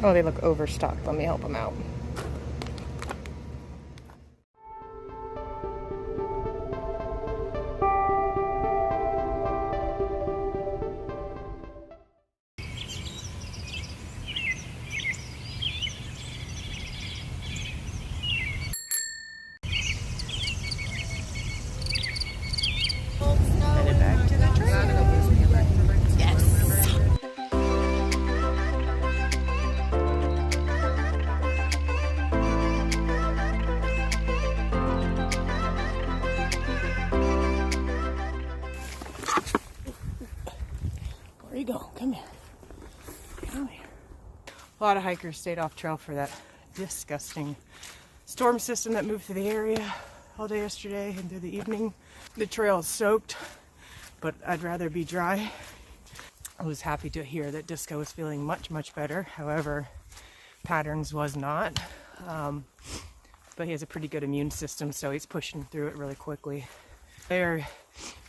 Oh, they look overstocked. Let me help them out. Headed back to the trail. Yes. Where you going? Come here. Come here. A lot of hikers stayed off trail for that disgusting storm system that moved through the area all day yesterday and through the evening. The trail is soaked, but I'd rather be dry. I was happy to hear that Disco was feeling much, much better. However, Patterns was not. But he has a pretty good immune system, so he's pushing through it really quickly. They're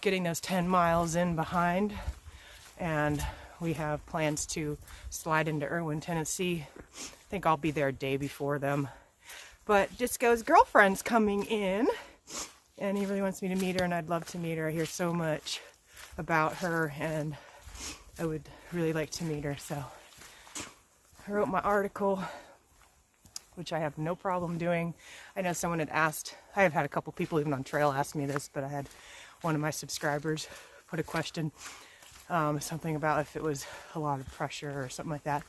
getting those 10 miles in behind, and we have plans to slide into Irwin, Tennessee. I think I'll be there a day before them. But Disco's girlfriend's coming in, and he really wants me to meet her, and I'd love to meet her. I hear so much about her, and I would really like to meet her. So I wrote my article, which I have no problem doing. I know someone had asked, I have had a couple people even on trail ask me this, but I had one of my subscribers put a question, something about if it was a lot of pressure or something like that.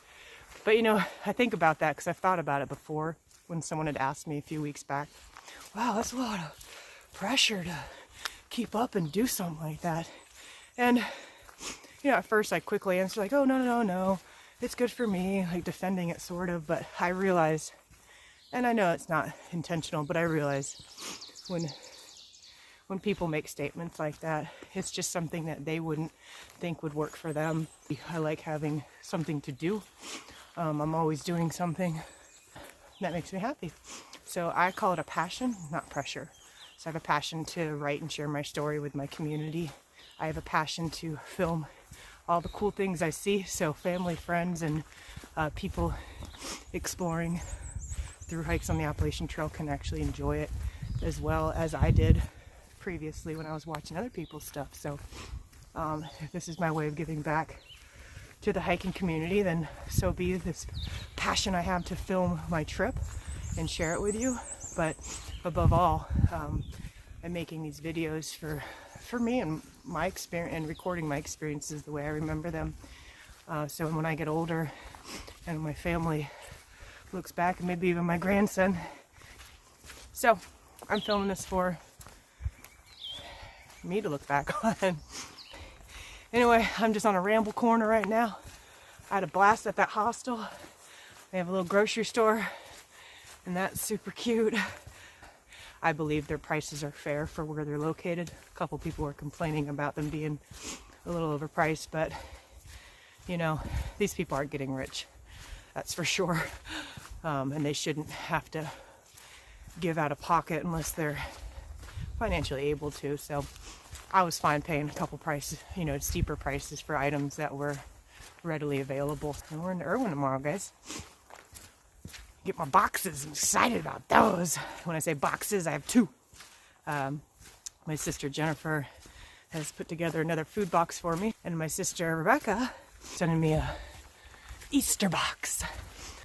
But you know, I think about that because I've thought about it before when someone had asked me a few weeks back, wow, that's a lot of pressure to keep up and do something like that. And you know, at first I quickly answered like, oh, no, it's good for me, like defending it sort of. But I realize, and I know it's not intentional, but I realize when people make statements like that, it's just something that they wouldn't think would work for them. I like having something to do. I'm always doing something that makes me happy. So I call it a passion, not pressure. So I have a passion to write and share my story with my community. I have a passion to film all the cool things I see, so family, friends, and people exploring through hikes on the Appalachian Trail can actually enjoy it as well as I did previously when I was watching other people's stuff. So if this is my way of giving back to the hiking community, then so be it. This passion I have to film my trip and share it with you. But above all, I'm making these videos for me and my experience, and recording my experiences the way I remember them. So when I get older and my family looks back, and maybe even my grandson. So I'm filming this for me to look back on. Anyway, I'm just on a ramble corner right now. I had a blast at that hostel. They have a little grocery store, and that's super cute. I believe their prices are fair for where they're located. A couple people were complaining about them being a little overpriced, but you know, these people aren't getting rich, that's for sure. And they shouldn't have to give out of pocket unless they're financially able to. So I was fine paying a couple prices, you know, steeper prices for items that were readily available. And we're in Irwin tomorrow, guys. Get my boxes. I'm excited about those. When I say boxes, I have two. My sister Jennifer has put together another food box for me, and my sister Rebecca sending me a Easter box,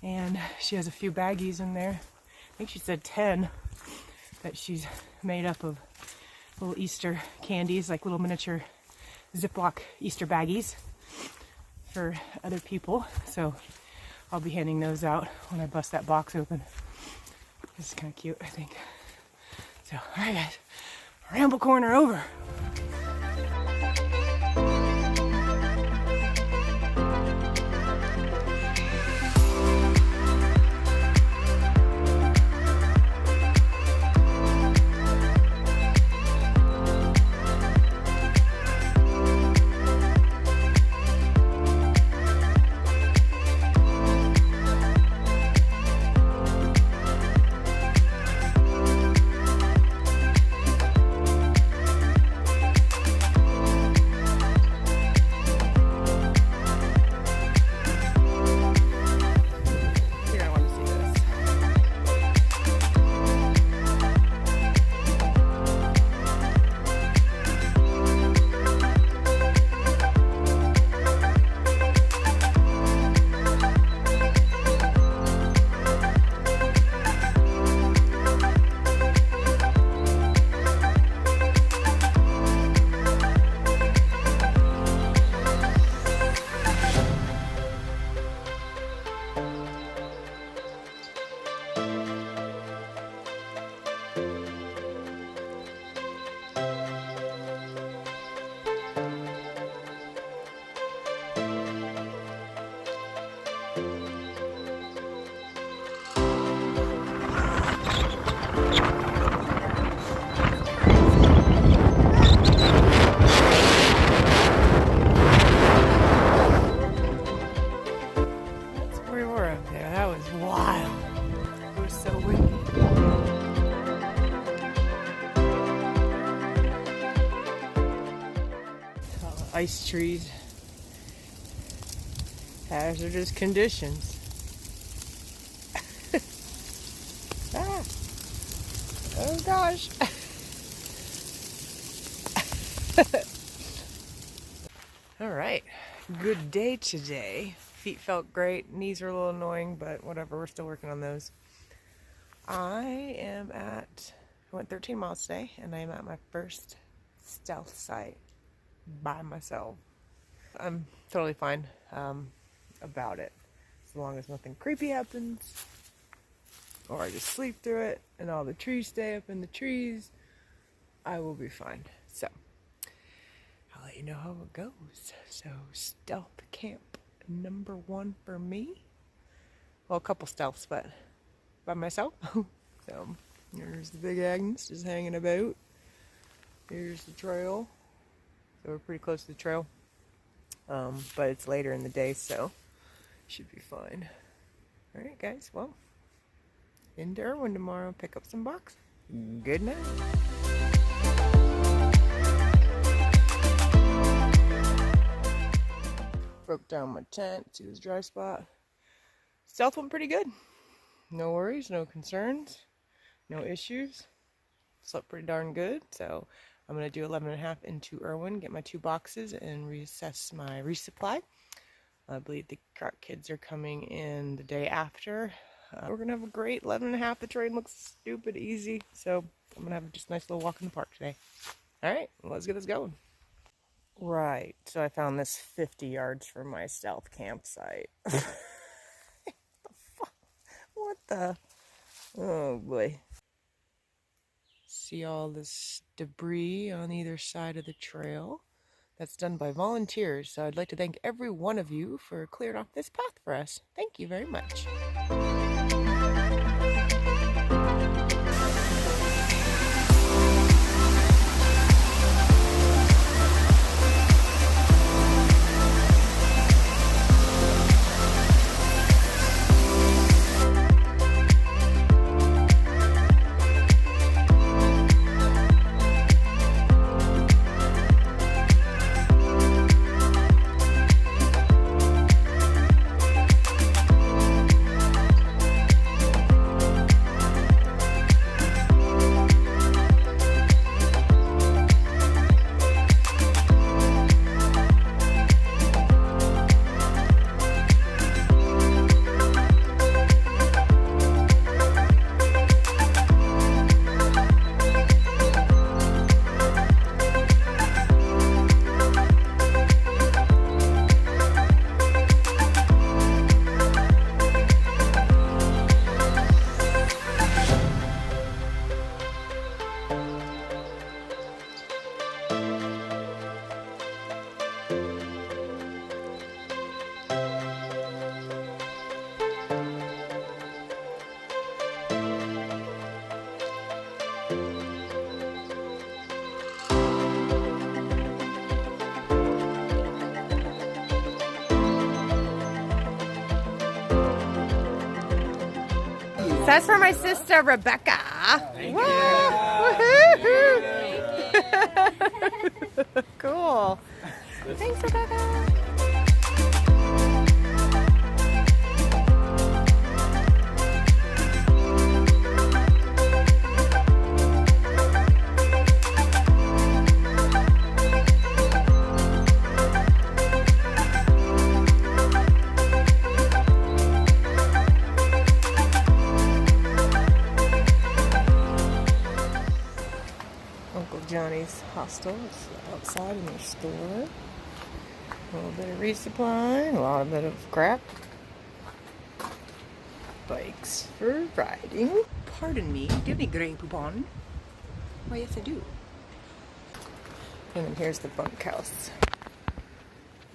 and she has a few baggies in there. I think she said 10 that she's made up of little Easter candies, like little miniature Ziploc Easter baggies for other people. So I'll be handing those out when I bust that box open. This is kind of cute, I think. So, all right, guys, ramble corner over. ice trees. Hazardous conditions. Ah. Oh gosh. All right, good day today. Feet felt great, knees are a little annoying, but whatever, we're still working on those. I went 13 miles today, and I am at my first stealth site by myself. I'm totally fine about it, as long as nothing creepy happens, or I just sleep through it, and all the trees stay up in the trees, I will be fine. So, I'll let you know how it goes. So, stealth camp number 1 for me. Well, a couple stealths, but by myself. So, here's the big Agnes just hanging about. Here's the trail. So, we're pretty close to the trail. But it's later in the day, so should be fine. Alright, guys, well, into Irwin tomorrow, pick up some box. Good night. Broke down my tent, see this dry spot. Stealth went pretty good. No worries, no concerns, no issues. Slept pretty darn good, so I'm going to do 11.5 into Irwin, get my 2 boxes, and reassess my resupply. I believe the kids are coming in the day after. We're going to have a great 11.5. The terrain looks stupid easy, so I'm going to have just a nice little walk in the park today. Alright, let's get this going. Right, so I found this 50 yards from my stealth campsite. What the? Oh boy. See all this debris on either side of the trail? That's done by volunteers, so I'd like to thank every one of you for clearing off this path for us. Thank you very much. That's for my sister, Rebecca. Thank you. Cool. Thanks, Rebecca. Johnny's Hostel. It's outside in their store. A little bit of resupply, a lot of bit of crap. Bikes for riding. Pardon me, do you have any gray coupon? Why, yes I do. And then here's the bunkhouse.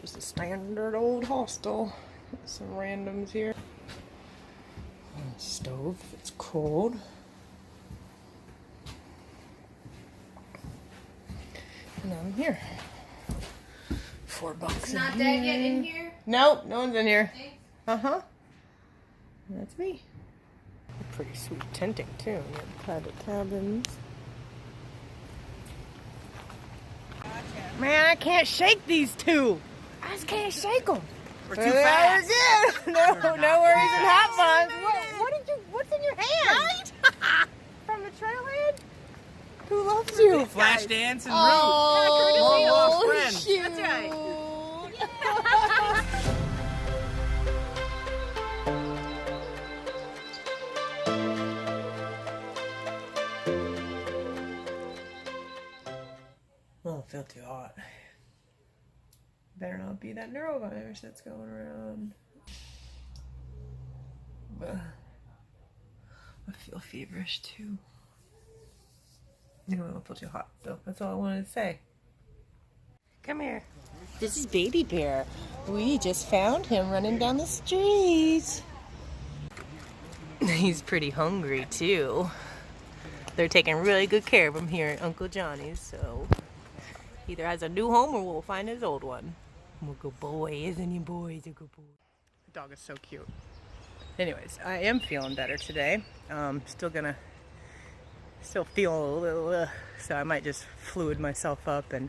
Just a standard old hostel. Got some randoms here. A stove if it's cold. And I'm here. $4 It's not dead yet in here? Nope, no one's in here. Uh-huh. That's me. Pretty sweet tenting too. We have private cabins. Man, I can't shake these two. I just can't shake them. We're too fast. No worries and hot buns. What's in your hand? Right? From the trailhead? Who loves you? Flash dance and Oh, Root. Long lost friend. That's right. Won't feel too hot. Better not be that norovirus that's going around. I feel feverish too. Anyway, I don't feel too hot, so that's all I wanted to say. Come here. This is Baby Bear. We just found him running down the street. He's pretty hungry too. They're taking really good care of him here at Uncle Johnny's, so either has a new home or we'll find his old one. I'm a good boy, isn't he, boy? He's a good boy. The dog is so cute. Anyways, I am feeling better today. Still feel a little, so I might just fluid myself up. And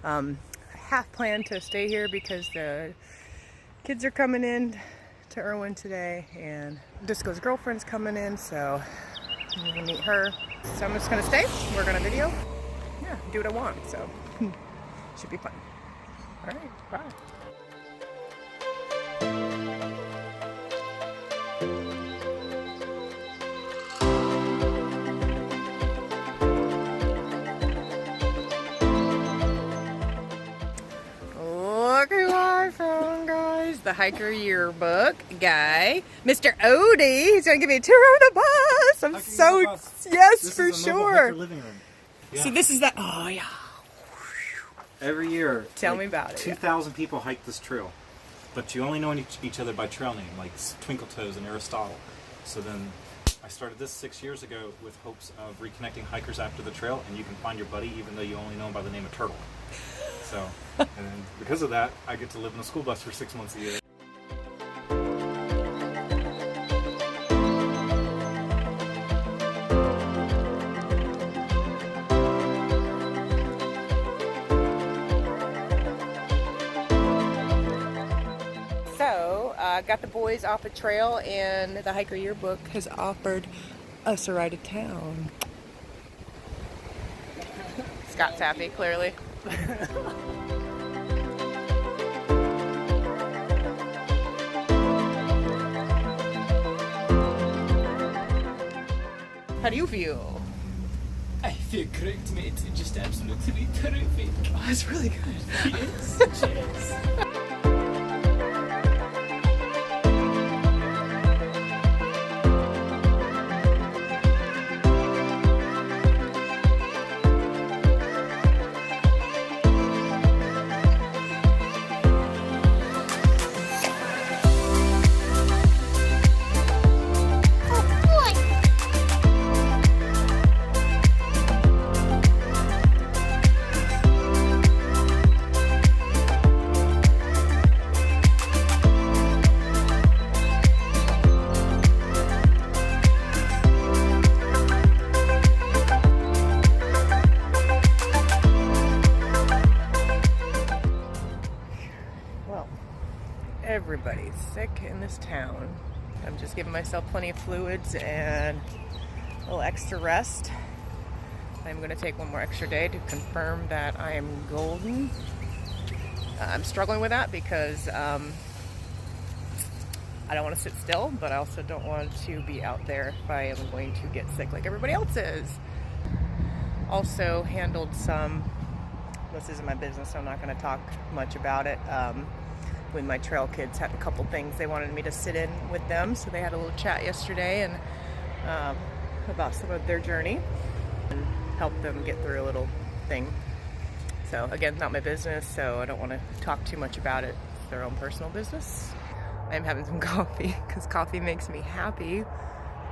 I half plan to stay here because the kids are coming in to Irwin today, and Disco's girlfriend's coming in, so I'm gonna meet her. So I'm just gonna stay. We're gonna video. Yeah, do what I want. So should be fun. All right, bye. Look who I found, guys. The Hiker Yearbook guy, Mr. Odie. He's gonna give me a tour of the bus. I'm so yes, this for is a mobile sure. hiker living room. Yeah. So this is that. Oh yeah. Every year, Tell me about it. 2,000 people hike this trail, but you only know each other by trail name, like Twinkle Toes and Aristotle. So then I started this 6 years ago with hopes of reconnecting hikers after the trail, and you can find your buddy even though you only know him by the name of Turtle. So, and then because of that, I get to live in a school bus for 6 months a year. Got the boys off a trail, and the Hiker Yearbook has offered us a ride to town. Scott's happy, clearly. How do you feel? I feel great, mate. Just absolutely terrific. Oh, it's really good. Cheers. Cheers. Everybody's sick in this town. I'm just giving myself plenty of fluids and a little extra rest. I'm going to take one more extra day to confirm that I am golden. I'm struggling with that because I don't want to sit still, but I also don't want to be out there if I am going to get sick like everybody else is. Also handled some, this isn't my business, so I'm not going to talk much about it. When my trail kids had a couple things they wanted me to sit in with them, so they had a little chat yesterday and about some of their journey and help them get through a little thing. So again, not my business, so I don't want to talk too much about it. It's their own personal business. I'm having some coffee because coffee makes me happy.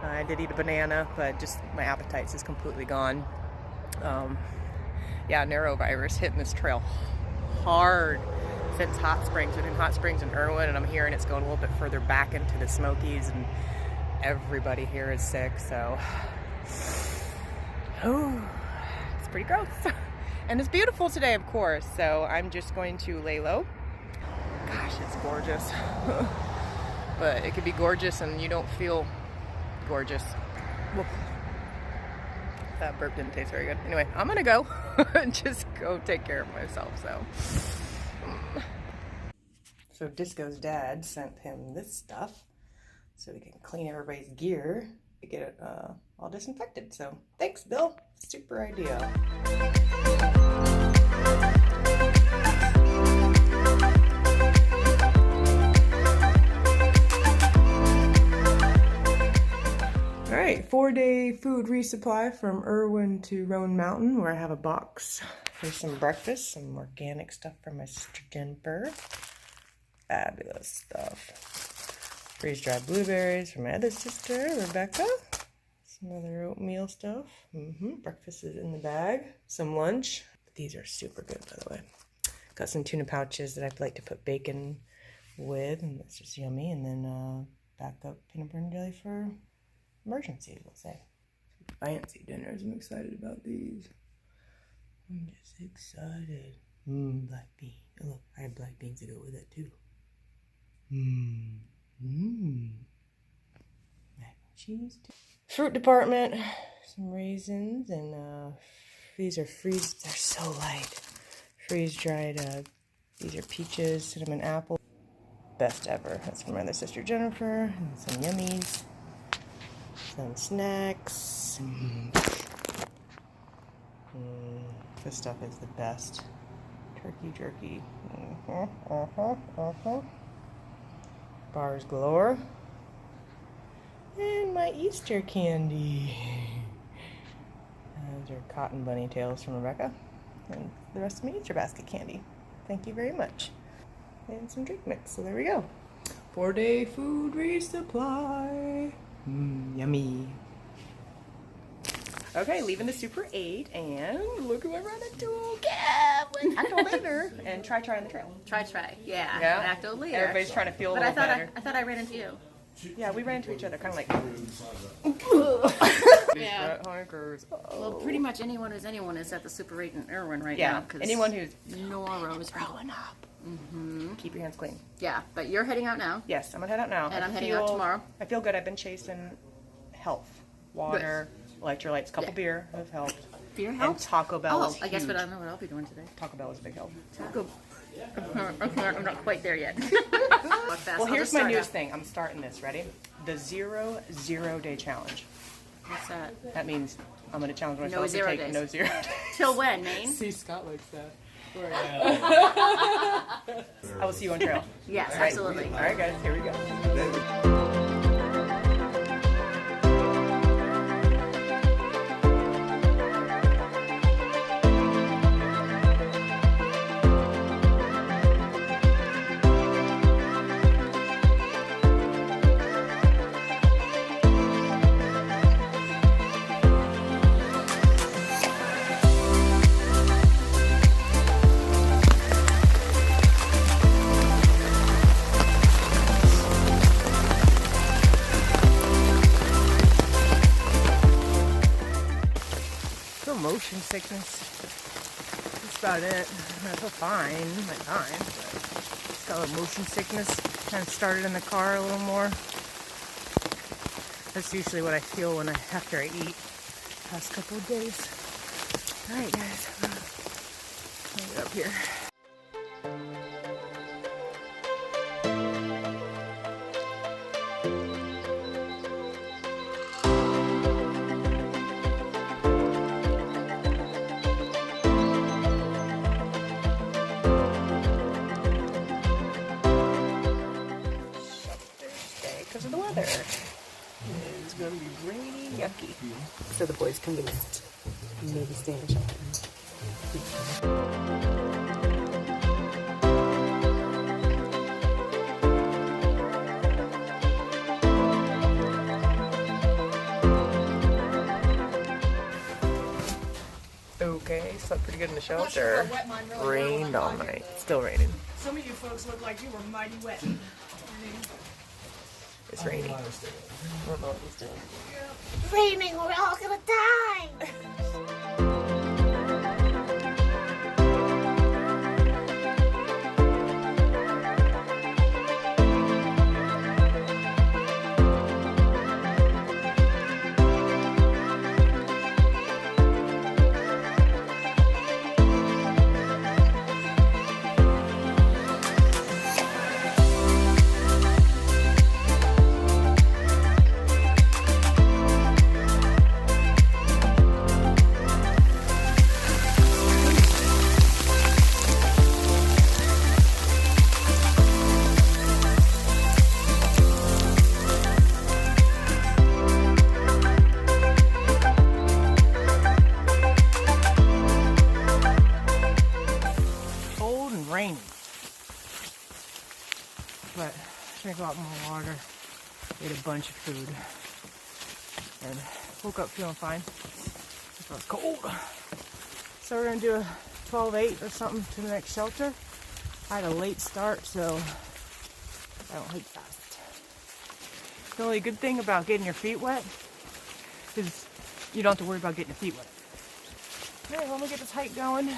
I did eat a banana, but just my appetite's is completely gone. Yeah, norovirus hitting this trail hard since Hot Springs. Between Hot Springs and Irwin, and I'm hearing it's going a little bit further back into the Smokies, and everybody here is sick, so it's pretty gross. And it's beautiful today, of course, so I'm just going to lay low. Gosh, it's gorgeous. But it could be gorgeous and you don't feel gorgeous. Whoa. That burp didn't taste very good. Anyway, I'm gonna go and just go take care of myself, So Disco's dad sent him this stuff so we can clean everybody's gear to get it all disinfected. So thanks, Bill. Super idea. All right, 4-day food resupply from Irwin to Roan Mountain, where I have a box for some breakfast, some organic stuff from my sister Jennifer. Fabulous stuff. Freeze-dried blueberries from my other sister, Rebecca. Some other oatmeal stuff. Breakfast is in the bag. Some lunch. These are super good, by the way. Got some tuna pouches that I'd like to put bacon with, and that's just yummy. And then backup peanut butter and jelly for emergencies, we'll say. Fancy dinners. I'm excited about these. I'm just excited. Black bean. Oh, look, I have black beans to go with it too. Mac and cheese. Fruit department. Some raisins and these are they're so light. Freeze dried. These are peaches, cinnamon apple. Best ever. That's from my other sister Jennifer. And some yummies. Some snacks. This stuff is the best. Turkey jerky. Bars galore. And my Easter candy. Those are cotton bunny tails from Rebecca. And the rest of my Easter basket candy. Thank you very much. And some drink mix. So there we go. 4-day food resupply. Yummy. Okay, leaving the Super 8, and look who I ran into. Act old later and try on the trail. Try. Yeah. Act old later. Everybody's trying to feel a little better. I thought I ran into you. Yeah, we ran into each other, kind of like. Yeah. Hikers. Well, pretty much anyone is at the Super 8 in Irwin right now. Yeah. Anyone who's Noro is growing up. Keep your hands clean. Yeah, but you're heading out now. Yes, I'm gonna head out now. And I'm heading out tomorrow. I feel good. I've been chasing health, water, electrolytes, couple beer have helped. Beer helps? And Taco Bell is I guess huge. I don't know what I'll be doing today. Taco Bell is a big help. I'm not quite there yet. Well, here's my newest thing. I'm starting this. Ready? The 0-0-day challenge. What's that? That means I'm going to challenge myself No 0 to take days. no 0 days. Till when, Maine? See, Scott likes that. I will see you on trail. Yes, All right. absolutely. All right, guys. Here we go. Motion sickness. That's about it. I feel fine. I'm fine. But just got a little motion sickness. Kind of started in the car a little more. That's usually what I feel after I eat. Past couple of days. All right, guys. Let me get up here. Because of the weather. It's going to be rainy, yucky. So the boys can rest. Maybe stay in the shelter. Okay, slept pretty good in the shelter. Rained all night. Still raining. Some of you folks look like you were mighty wet. It's raining. Raining, we're all gonna die! lot more water. Ate a bunch of food. And woke up feeling fine. It was cold. So we're gonna do a 12-8 or something to the next shelter. I had a late start, so I don't hike fast. The only good thing about getting your feet wet is you don't have to worry about getting your feet wet. Alright, well, I'm gonna get this hike going.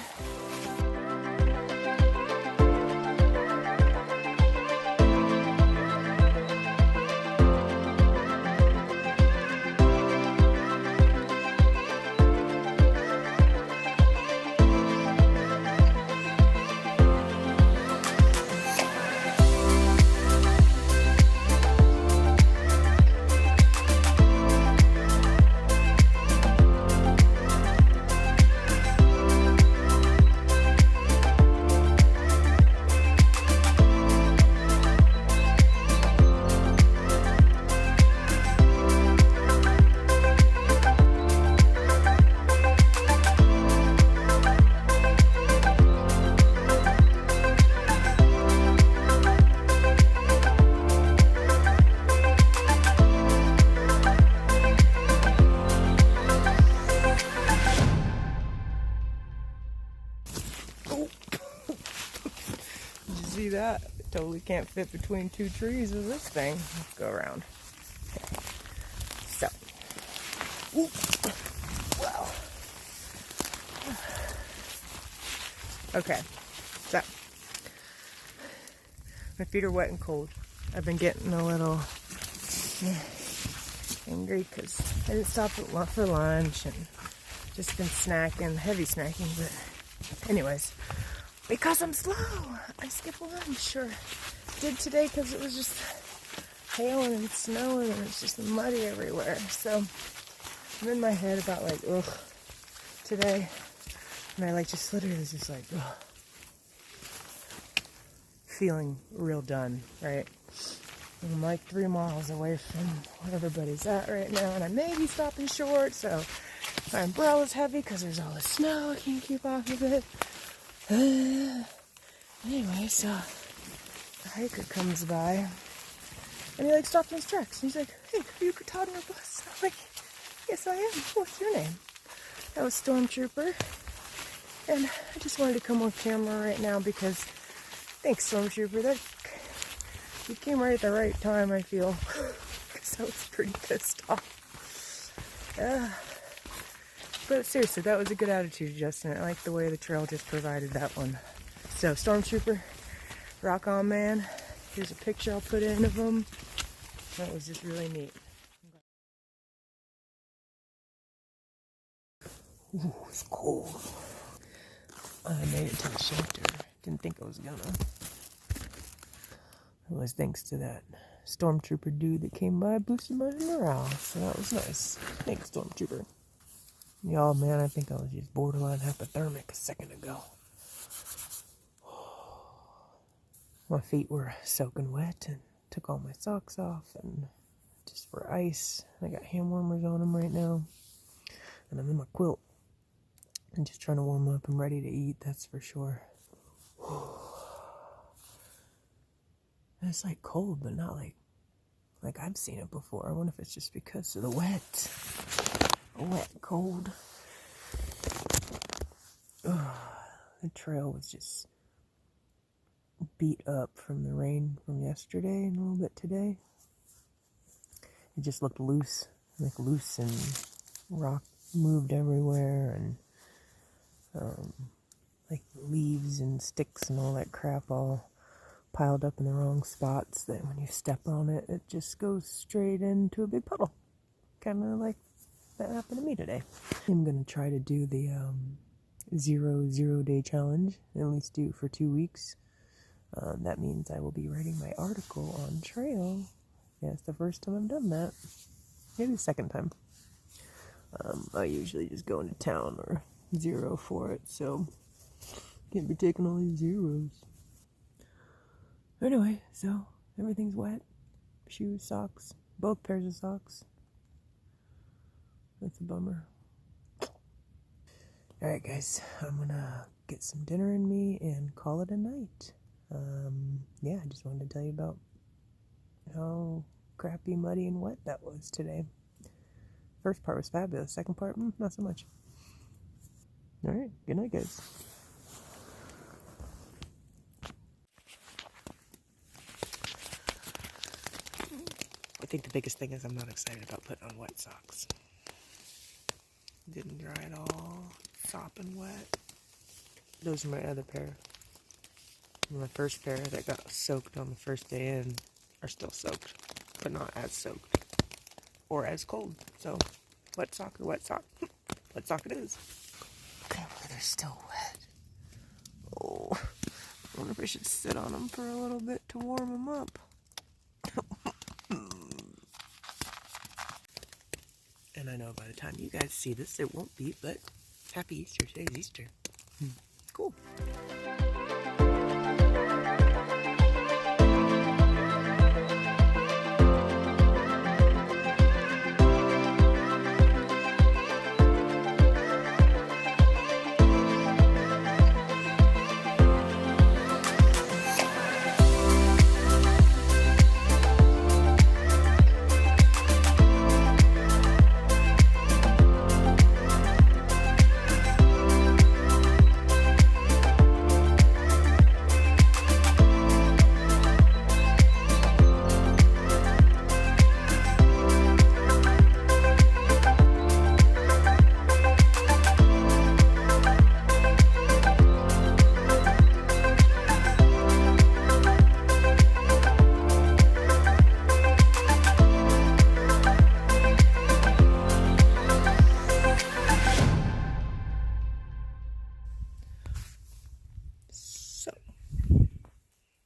See that? Totally can't fit between two trees with this thing. Let's go around. Okay. So. Ooh. Wow. Okay. So. My feet are wet and cold. I've been getting a little angry because I didn't stop for lunch and just been snacking, heavy snacking, but anyways. Because I'm slow, I skip lunch, or did today because it was just hailing and snowing and it's just muddy everywhere. So I'm in my head about like, ugh, today, and I like just literally was just like, ugh, feeling real done, right? And I'm like 3 miles away from where everybody's at right now, and I may be stopping short, so my umbrella's heavy because there's all the snow, I can't keep off of it. Anyway, so the hiker comes by and he like stopped in his tracks and he's like, "Hey, are you toddling a bus?" I'm like, "Yes, I am. What's your name?" That was Stormtrooper. And I just wanted to come on camera right now because thanks, Stormtrooper. That you came right at the right time, I feel, because I was pretty pissed off. But seriously, that was a good attitude adjustment. I like the way the trail just provided that one. So, Stormtrooper, rock on, man. Here's a picture I'll put in of him. That was just really neat. Ooh, it's cold. I made it to the shelter. Didn't think I was gonna. It was thanks to that Stormtrooper dude that came by, boosted my morale. So that was nice. Thanks, Stormtrooper. Y'all, man, I think I was just borderline hypothermic a second ago. My feet were soaking wet and took all my socks off and just for ice. I got hand warmers on them right now. And I'm in my quilt. I'm just trying to warm up. I'm ready to eat, that's for sure. It's like cold, but not like I've seen it before. I wonder if it's just because of the wet. Wet, cold. Ugh, the trail was just beat up from the rain from yesterday and a little bit today. It just looked loose, and rock moved everywhere, and like leaves and sticks and all that crap all piled up in the wrong spots that when you step on it, it just goes straight into a big puddle. Kind of like that happened to me today. I'm gonna try to do the 0 day challenge, at least do it for 2 weeks. That means I will be writing my article on trail. Yeah, it's the first time I've done that. Maybe the second time. I usually just go into town or zero for it, so can't be taking all these zeros. Anyway, so everything's wet. Shoes, socks, both pairs of socks. That's a bummer. Alright guys, I'm gonna get some dinner in me and call it a night. Yeah, I just wanted to tell you about how crappy, muddy, and wet that was today. First part was fabulous. Second part, not so much. Alright, good night, guys. I think the biggest thing is I'm not excited about putting on wet socks. Didn't dry at all. Sopping wet. Those are my other pair. My first pair that got soaked on the first day in are still soaked, but not as soaked or as cold. So, wet sock or wet sock? Wet sock it is. I can't believe they're still wet. Oh, I wonder if I should sit on them for a little bit to warm them up. And I know by the time you guys see this, it won't be, but happy Easter. Today's Easter. Cool.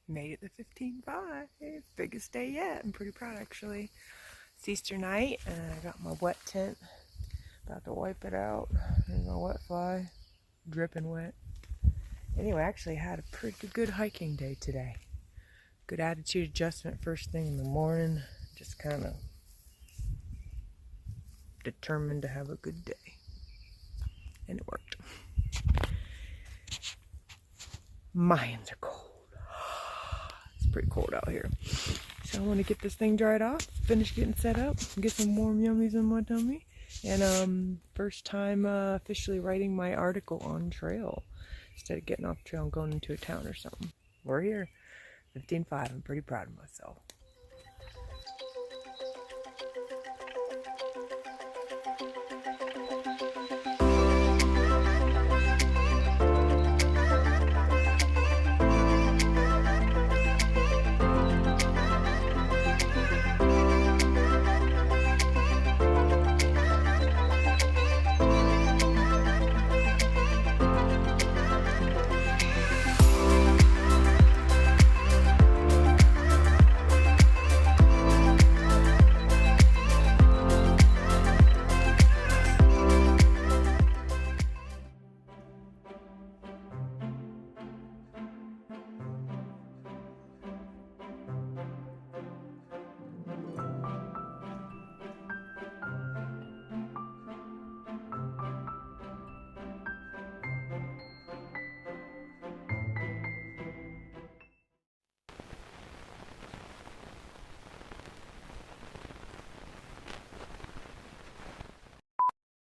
Made it to 15.5. Biggest day yet. I'm pretty proud actually. It's Easter night and I got my wet tent. About to wipe it out. There's my wet fly. Dripping wet. Anyway, I actually had a pretty good hiking day today. Good attitude adjustment first thing in the morning. Just kind of determined to have a good day. And it worked. My hands are cold. Pretty cold out here, so I want to get this thing dried off, finish getting set up, get some warm yummies in my tummy, and first time officially writing my article on trail instead of getting off trail and going into a town or something. We're here, 15.5. I'm pretty proud of myself.